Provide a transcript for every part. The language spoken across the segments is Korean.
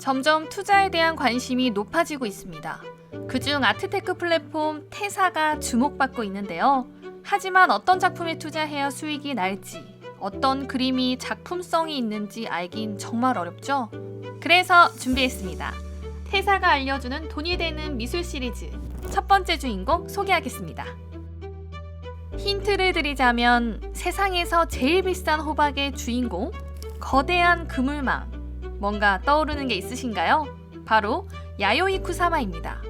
점점 투자에 대한 관심이 높아지고 있습니다. 그중 아트테크 플랫폼 테사가 주목받고 있는데요. 하지만 어떤 작품에 투자해야 수익이 날지, 어떤 그림이 작품성이 있는지 알긴 정말 어렵죠? 그래서 준비했습니다. 테사가 알려주는 돈이 되는 미술 시리즈 첫 번째 주인공 소개하겠습니다. 힌트를 드리자면 세상에서 제일 비싼 호박의 주인공, 거대한 그물망, 뭔가 떠오르는 게 있으신가요? 바로 야요이 쿠사마입니다.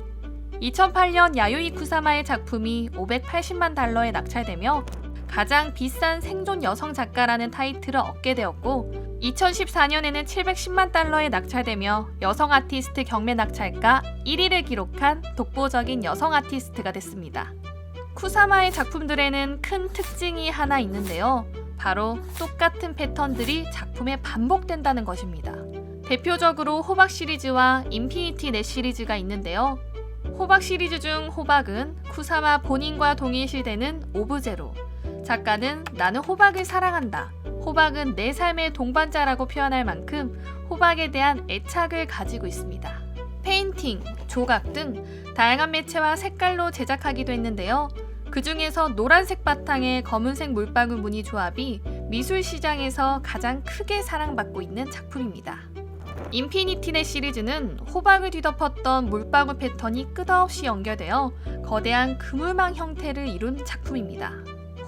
2008년 야요이 쿠사마의 작품이 580만 달러에 낙찰되며 가장 비싼 생존 여성 작가라는 타이틀을 얻게 되었고 2014년에는 710만 달러에 낙찰되며 여성 아티스트 경매 낙찰가 1위를 기록한 독보적인 여성 아티스트가 됐습니다. 쿠사마의 작품들에는 큰 특징이 하나 있는데요. 바로 똑같은 패턴들이 작품에 반복된다는 것입니다. 대표적으로 호박 시리즈와 인피니티 넷 시리즈가 있는데요. 호박 시리즈 중 호박은 쿠사마 본인과 동일시되는 오브제로, 작가는 나는 호박을 사랑한다, 호박은 내 삶의 동반자라고 표현할 만큼 호박에 대한 애착을 가지고 있습니다. 페인팅, 조각 등 다양한 매체와 색깔로 제작하기도 했는데요. 그 중에서 노란색 바탕에 검은색 물방울 무늬 조합이 미술 시장에서 가장 크게 사랑받고 있는 작품입니다. 인피니티넷 시리즈는 호박을 뒤덮었던 물방울 패턴이 끝없이 연결되어 거대한 그물망 형태를 이룬 작품입니다.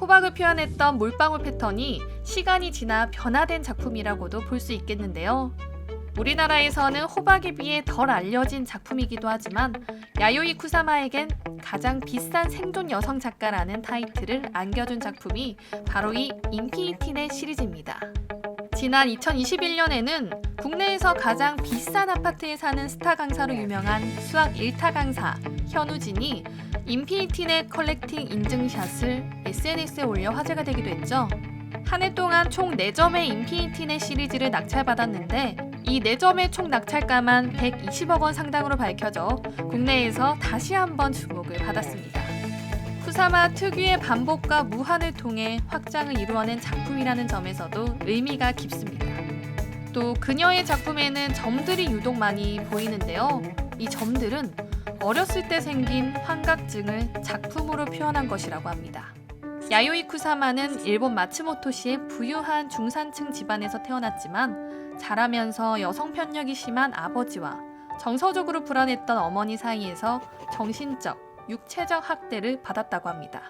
호박을 표현했던 물방울 패턴이 시간이 지나 변화된 작품이라고도 볼 수 있겠는데요. 우리나라에서는 호박에 비해 덜 알려진 작품이기도 하지만 야요이 쿠사마에겐 가장 비싼 생존 여성 작가라는 타이틀을 안겨준 작품이 바로 이 인피니티넷 시리즈입니다. 지난 2021년에는 국내에서 가장 비싼 아파트에 사는 스타 강사로 유명한 수학 1타 강사 현우진이 인피니티넷 컬렉팅 인증샷을 SNS에 올려 화제가 되기도 했죠. 한 해 동안 총 4점의 인피니티넷 시리즈를 낙찰받았는데 이 4점의 총 낙찰가만 120억 원 상당으로 밝혀져 국내에서 다시 한번 주목을 받았습니다. 쿠사마 특유의 반복과 무한을 통해 확장을 이루어낸 작품이라는 점에서도 의미가 깊습니다. 또 그녀의 작품에는 점들이 유독 많이 보이는데요. 이 점들은 어렸을 때 생긴 환각증을 작품으로 표현한 것이라고 합니다. 야요이 쿠사마는 일본 마츠모토시의 부유한 중산층 집안에서 태어났지만 자라면서 여성 편력이 심한 아버지와 정서적으로 불안했던 어머니 사이에서 정신적, 육체적 학대를 받았다고 합니다.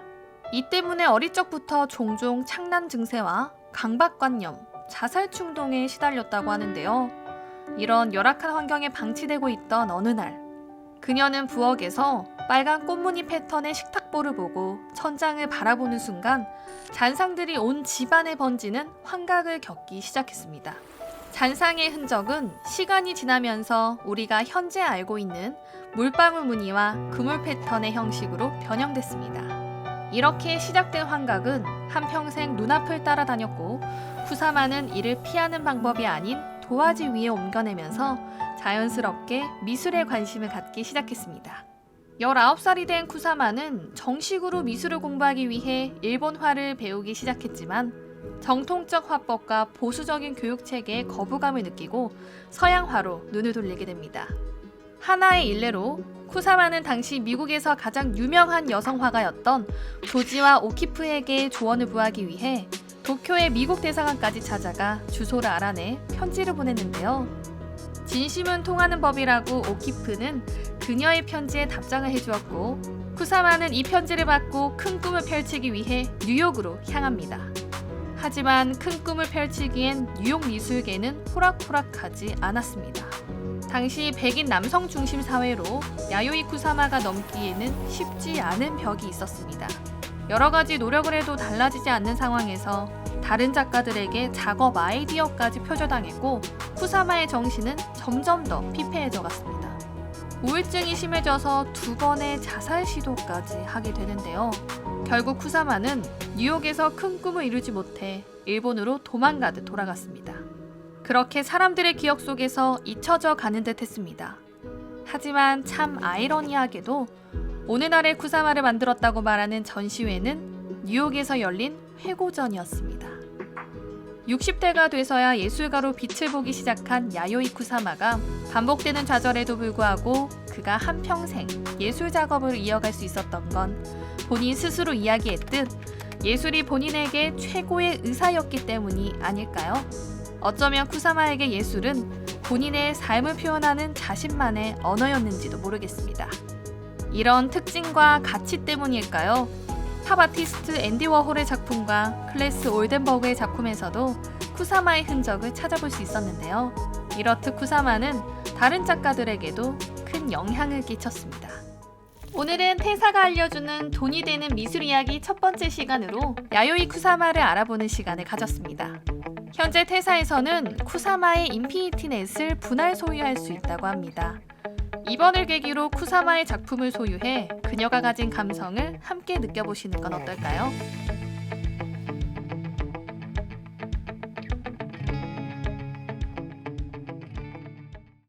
이 때문에 어릴 적부터 종종 창난 증세와 강박관념, 자살 충동에 시달렸다고 하는데요. 이런 열악한 환경에 방치되고 있던 어느 날, 그녀는 부엌에서 빨간 꽃무늬 패턴의 식탁보를 보고 천장을 바라보는 순간 잔상들이 온 집안에 번지는 환각을 겪기 시작했습니다. 잔상의 흔적은 시간이 지나면서 우리가 현재 알고 있는 물방울 무늬와 그물 패턴의 형식으로 변형됐습니다. 이렇게 시작된 환각은 한평생 눈앞을 따라다녔고 쿠사마는 이를 피하는 방법이 아닌 도화지 위에 옮겨내면서 자연스럽게 미술에 관심을 갖기 시작했습니다. 19살이 된 쿠사마는 정식으로 미술을 공부하기 위해 일본화를 배우기 시작했지만 정통적 화법과 보수적인 교육체계에 거부감을 느끼고 서양화로 눈을 돌리게 됩니다. 하나의 일례로 쿠사마는 당시 미국에서 가장 유명한 여성 화가였던 조지와 오키프에게 조언을 구하기 위해 도쿄의 미국 대사관까지 찾아가 주소를 알아내 편지를 보냈는데요. 진심은 통하는 법이라고 오키프는 그녀의 편지에 답장을 해주었고 쿠사마는 이 편지를 받고 큰 꿈을 펼치기 위해 뉴욕으로 향합니다. 하지만 큰 꿈을 펼치기엔 뉴욕 미술계는 호락호락하지 않았습니다. 당시 백인 남성 중심 사회로 야요이 쿠사마가 넘기에는 쉽지 않은 벽이 있었습니다. 여러 가지 노력을 해도 달라지지 않는 상황에서 다른 작가들에게 작업 아이디어까지 표절당했고 쿠사마의 정신은 점점 더 피폐해져 갔습니다. 우울증이 심해져서 2번의 자살 시도까지 하게 되는데요. 결국 쿠사마는 뉴욕에서 큰 꿈을 이루지 못해 일본으로 도망가듯 돌아갔습니다. 그렇게 사람들의 기억 속에서 잊혀져 가는 듯 했습니다. 하지만 참 아이러니하게도 오늘날의 쿠사마를 만들었다고 말하는 전시회는 뉴욕에서 열린 회고전이었습니다. 60대가 돼서야 예술가로 빛을 보기 시작한 야요이 쿠사마가 반복되는 좌절에도 불구하고 그가 한평생 예술 작업을 이어갈 수 있었던 건 본인 스스로 이야기했듯 예술이 본인에게 최고의 의사였기 때문이 아닐까요? 어쩌면 쿠사마에게 예술은 본인의 삶을 표현하는 자신만의 언어였는지도 모르겠습니다. 이런 특징과 가치 때문일까요? 팝 아티스트 앤디 워홀의 작품과 클래스 올덴버그의 작품에서도 쿠사마의 흔적을 찾아볼 수 있었는데요. 이렇듯 쿠사마는 다른 작가들에게도 큰 영향을 끼쳤습니다. 오늘은 태사가 알려주는 돈이 되는 미술 이야기 첫 번째 시간으로 야요이 쿠사마를 알아보는 시간을 가졌습니다. 현재 태사에서는 쿠사마의 인피니티 넷을 분할 소유할 수 있다고 합니다. 이번을 계기로 쿠사마의 작품을 소유해 그녀가 가진 감성을 함께 느껴보시는 건 어떨까요?